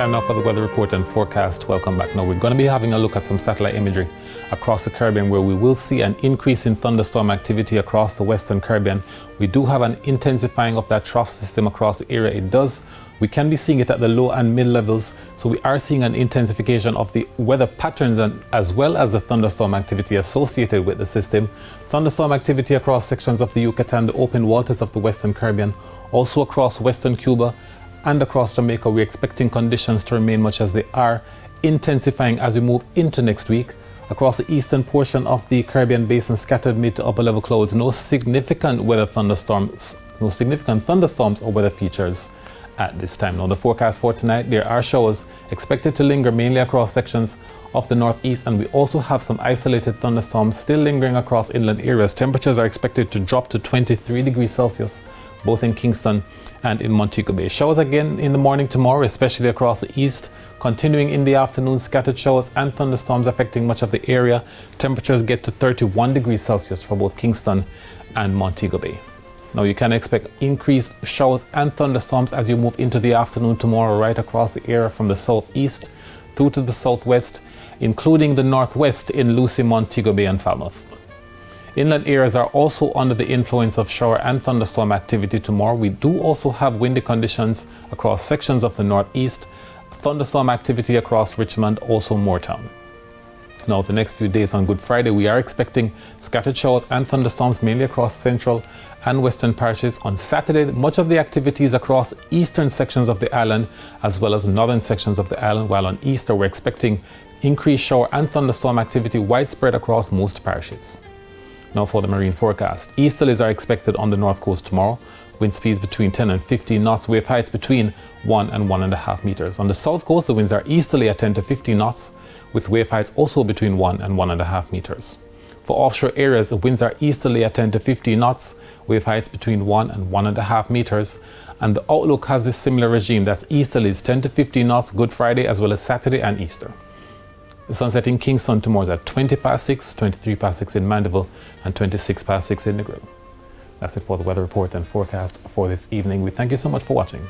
Time now for the weather report and forecast. Welcome back. Now we're going to be having a look at some satellite imagery across the Caribbean, where we will see an increase in thunderstorm activity across the Western Caribbean. We do have an intensifying of that trough system across the area. We can be seeing it at the low and mid levels, so we are seeing an intensification of the weather patterns and as well as the thunderstorm activity associated with the system. Thunderstorm activity across sections of the Yucatan, the open waters of the Western Caribbean, also across Western Cuba and across Jamaica. We're expecting conditions to remain much as they are, intensifying as we move into next week. Across the eastern portion of the Caribbean basin, scattered mid to upper level clouds, no significant thunderstorms or weather features at this time. Now the forecast for tonight, there are showers expected to linger mainly across sections of the northeast, and we also have some isolated thunderstorms still lingering across inland areas. Temperatures are expected to drop to 23 degrees Celsius both in Kingston and in Montego Bay. Showers again in the morning tomorrow, especially across the east. Continuing in the afternoon, scattered showers and thunderstorms affecting much of the area. Temperatures get to 31 degrees Celsius for both Kingston and Montego Bay. Now you can expect increased showers and thunderstorms as you move into the afternoon tomorrow right across the area from the southeast through to the southwest, including the northwest in Lucy, Montego Bay and Falmouth. Inland areas are also under the influence of shower and thunderstorm activity tomorrow. We do also have windy conditions across sections of the northeast, thunderstorm activity across Richmond, also Moortown. Now the next few days on Good Friday, we are expecting scattered showers and thunderstorms mainly across central and western parishes. On Saturday, much of the activities across eastern sections of the island as well as northern sections of the island, while on Easter we're expecting increased shower and thunderstorm activity widespread across most parishes. Now for the marine forecast. Easterlies are expected on the north coast tomorrow. Wind speeds between 10 and 15 knots, wave heights between 1 and 1.5 meters. On the south coast, the winds are easterly at 10 to 15 knots, with wave heights also between 1 and 1.5 meters. For offshore areas, the winds are easterly at 10 to 15 knots, wave heights between 1 and 1.5 meters. And the outlook has this similar regime, that's easterlies 10 to 15 knots Good Friday as well as Saturday and Easter. The sunset in Kingston tomorrow is at 20 past 6, 23 past 6 in Mandeville, and 26 past 6 in Negril. That's it for the weather report and forecast for this evening. We thank you so much for watching.